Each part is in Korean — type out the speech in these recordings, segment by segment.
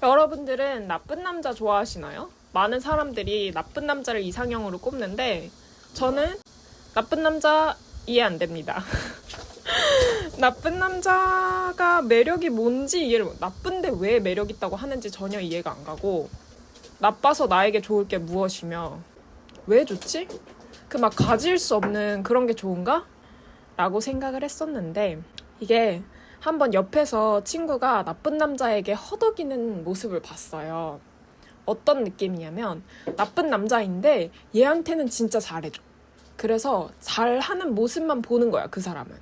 여러분들은 나쁜 남자 좋아하시나요? 많은 사람들이 나쁜 남자를 이상형으로 꼽는데 저는 나쁜 남자 이해 안 됩니다. 나쁜 남자가 매력이 뭔지 이해를 나쁜데 왜 매력 있다고 하는지 전혀 이해가 안 가고 나빠서 나에게 좋을 게 무엇이며 왜 좋지? 그 막 가질 수 없는 그런 게 좋은가? 라고 생각을 했었는데 이게 한번 옆에서 친구가 나쁜 남자에게 허덕이는 모습을 봤어요. 어떤 느낌이냐면 나쁜 남자인데 얘한테는 진짜 잘해줘. 그래서 잘하는 모습만 보는 거야, 그 사람은.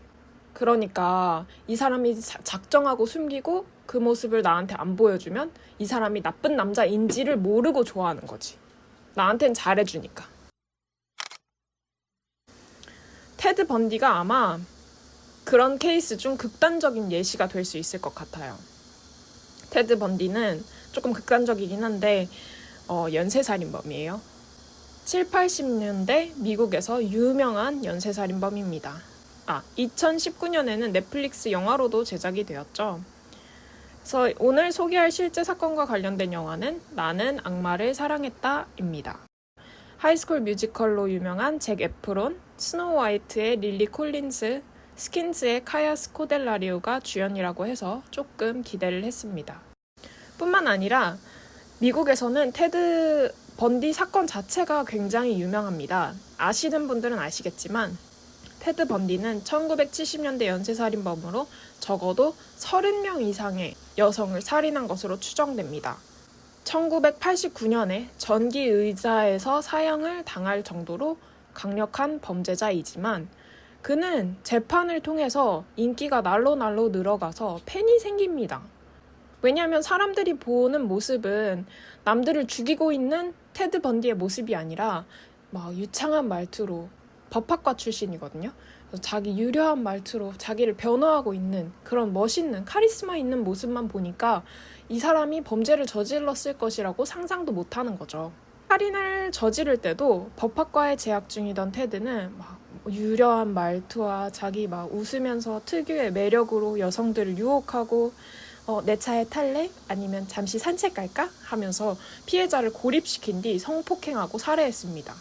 그러니까 이 사람이 작정하고 숨기고 그 모습을 나한테 안 보여주면 이 사람이 나쁜 남자인지를 모르고 좋아하는 거지. 나한텐 잘해주니까. 테드 번디가 아마 그런 케이스 중 극단적인 예시가 될 수 있을 것 같아요. 테드 번디는 조금 극단적이긴 한데 연쇄살인범이에요. 7, 80년대 미국에서 유명한 연쇄살인범입니다. 2019년에는 넷플릭스 영화로도 제작이 되었죠. 그래서 오늘 소개할 실제 사건과 관련된 영화는 나는 악마를 사랑했다입니다. 하이스쿨 뮤지컬로 유명한 잭 에프론, 스노우 화이트의 릴리 콜린스, 스킨즈의 카야 스코델라리오가 주연이라고 해서 조금 기대를 했습니다. 뿐만 아니라 미국에서는 테드 번디 사건 자체가 굉장히 유명합니다. 아시는 분들은 아시겠지만 테드 번디는 1970년대 연쇄살인범으로 적어도 30명 이상의 여성을 살인한 것으로 추정됩니다. 1989년에 전기 의자에서 사형을 당할 정도로 강력한 범죄자이지만 그는 재판을 통해서 인기가 날로 늘어가서 팬이 생깁니다. 왜냐하면 사람들이 보는 모습은 남들을 죽이고 있는 테드 번디의 모습이 아니라 막 유창한 말투로 법학과 출신이거든요. 자기 유려한 말투로 자기를 변호하고 있는 그런 멋있는 카리스마 있는 모습만 보니까 이 사람이 범죄를 저질렀을 것이라고 상상도 못하는 거죠. 살인을 저지를 때도 법학과에 재학 중이던 테드는 막 유려한 말투와 자기 막 웃으면서 특유의 매력으로 여성들을 유혹하고 내 차에 탈래? 아니면 잠시 산책 갈까? 하면서 피해자를 고립시킨 뒤 성폭행하고 살해했습니다.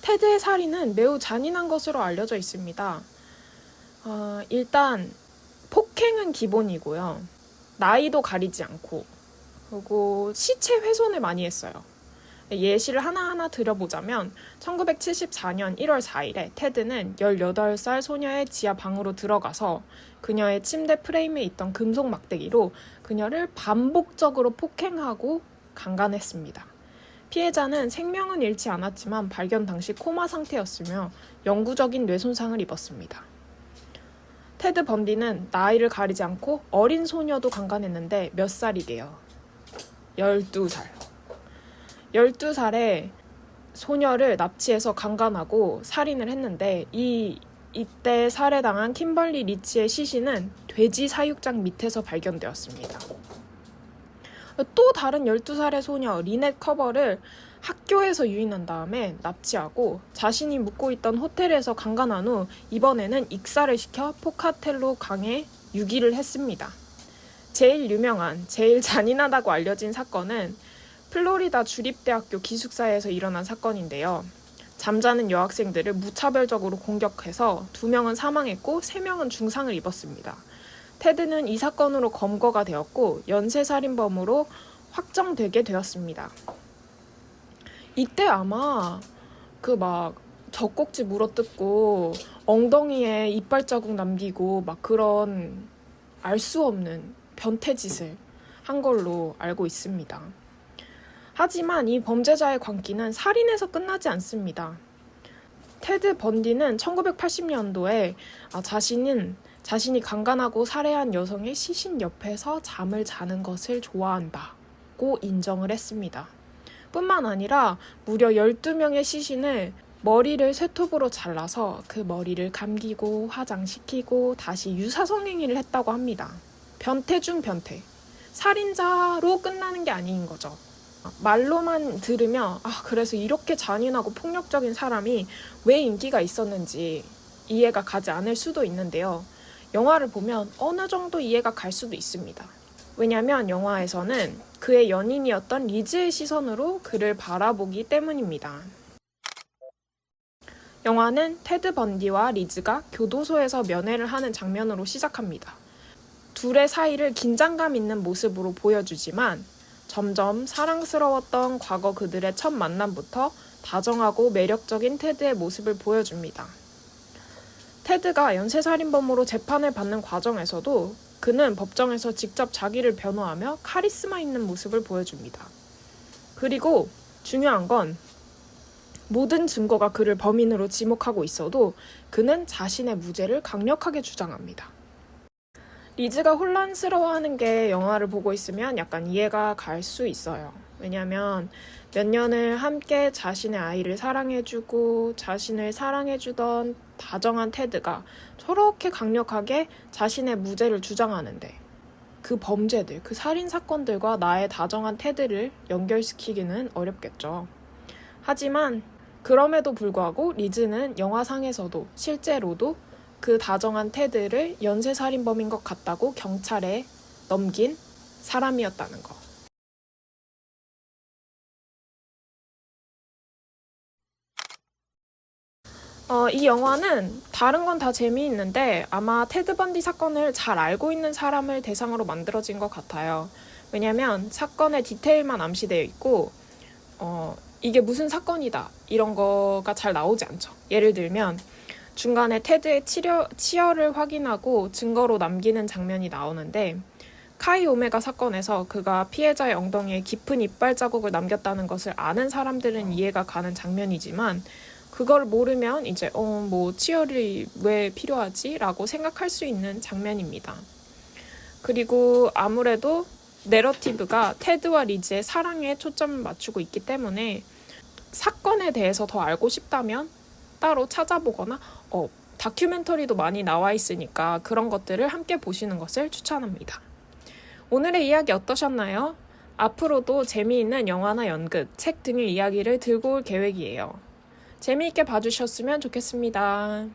테드의 살인은 매우 잔인한 것으로 알려져 있습니다. 일단 폭행은 기본이고요. 나이도 가리지 않고 그리고 시체 훼손을 많이 했어요. 예시를 하나하나 들어보자면 1974년 1월 4일에 테드는 18살 소녀의 지하 방으로 들어가서 그녀의 침대 프레임에 있던 금속 막대기로 그녀를 반복적으로 폭행하고 강간했습니다. 피해자는 생명은 잃지 않았지만 발견 당시 코마 상태였으며 영구적인 뇌손상을 입었습니다. 테드 번디는 나이를 가리지 않고 어린 소녀도 강간했는데 몇 살이게요? 12살. 12살에 소녀를 납치해서 강간하고 살인을 했는데 이때 살해당한 킴벌리 리치의 시신은 돼지 사육장 밑에서 발견되었습니다. 또 다른 12살의 소녀 리넷 커버를 학교에서 유인한 다음에 납치하고 자신이 묵고 있던 호텔에서 강간한 후 이번에는 익사를 시켜 포카텔로 강에 유기를 했습니다. 제일 유명한, 제일 잔인하다고 알려진 사건은 플로리다 주립대학교 기숙사에서 일어난 사건인데요. 잠자는 여학생들을 무차별적으로 공격해서 2명은 사망했고 3명은 중상을 입었습니다. 테드는 이 사건으로 검거가 되었고 연쇄살인범으로 확정되게 되었습니다. 이때 아마 그 막 젖꼭지 물어뜯고 엉덩이에 이빨 자국 남기고 막 그런 알 수 없는 변태짓을 한 걸로 알고 있습니다. 하지만 이 범죄자의 광기는 살인에서 끝나지 않습니다. 테드 번디는 1980년도에 자신이 강간하고 살해한 여성의 시신 옆에서 잠을 자는 것을 좋아한다고 인정을 했습니다. 뿐만 아니라 무려 12명의 시신을 머리를 쇠톱으로 잘라서 그 머리를 감기고 화장시키고 다시 유사성행위를 했다고 합니다. 변태 중 변태. 살인자로 끝나는 게 아닌 거죠. 말로만 들으면 그래서 이렇게 잔인하고 폭력적인 사람이 왜 인기가 있었는지 이해가 가지 않을 수도 있는데요. 영화를 보면 어느 정도 이해가 갈 수도 있습니다. 왜냐면 영화에서는 그의 연인이었던 리즈의 시선으로 그를 바라보기 때문입니다. 영화는 테드 번디와 리즈가 교도소에서 면회를 하는 장면으로 시작합니다. 둘의 사이를 긴장감 있는 모습으로 보여주지만 점점 사랑스러웠던 과거 그들의 첫 만남부터 다정하고 매력적인 테드의 모습을 보여줍니다. 테드가 연쇄살인범으로 재판을 받는 과정에서도 그는 법정에서 직접 자기를 변호하며 카리스마 있는 모습을 보여줍니다. 그리고 중요한 건 모든 증거가 그를 범인으로 지목하고 있어도 그는 자신의 무죄를 강력하게 주장합니다. 리즈가 혼란스러워하는 게 영화를 보고 있으면 약간 이해가 갈 수 있어요. 왜냐면 몇 년을 함께 자신의 아이를 사랑해주고 자신을 사랑해주던 다정한 테드가 저렇게 강력하게 자신의 무죄를 주장하는데 그 범죄들, 그 살인사건들과 나의 다정한 테드를 연결시키기는 어렵겠죠. 하지만 그럼에도 불구하고 리즈는 영화상에서도 실제로도 그 다정한 테드를 연쇄살인범인 것 같다고 경찰에 넘긴 사람이었다는 거. 이 영화는 다른 건 다 재미있는데 아마 테드 번디 사건을 잘 알고 있는 사람을 대상으로 만들어진 것 같아요. 왜냐면 사건의 디테일만 암시되어 있고 이게 무슨 사건이다 이런 거가 잘 나오지 않죠. 예를 들면 중간에 테드의 치여를 확인하고 증거로 남기는 장면이 나오는데 카이 오메가 사건에서 그가 피해자의 엉덩이에 깊은 이빨 자국을 남겼다는 것을 아는 사람들은 이해가 가는 장면이지만 그걸 모르면 이제 치열이 왜 필요하지? 라고 생각할 수 있는 장면입니다. 그리고 아무래도 내러티브가 테드와 리즈의 사랑에 초점을 맞추고 있기 때문에 사건에 대해서 더 알고 싶다면 따로 찾아보거나 다큐멘터리도 많이 나와 있으니까 그런 것들을 함께 보시는 것을 추천합니다. 오늘의 이야기 어떠셨나요? 앞으로도 재미있는 영화나 연극, 책 등의 이야기를 들고 올 계획이에요. 재미있게 봐주셨으면 좋겠습니다.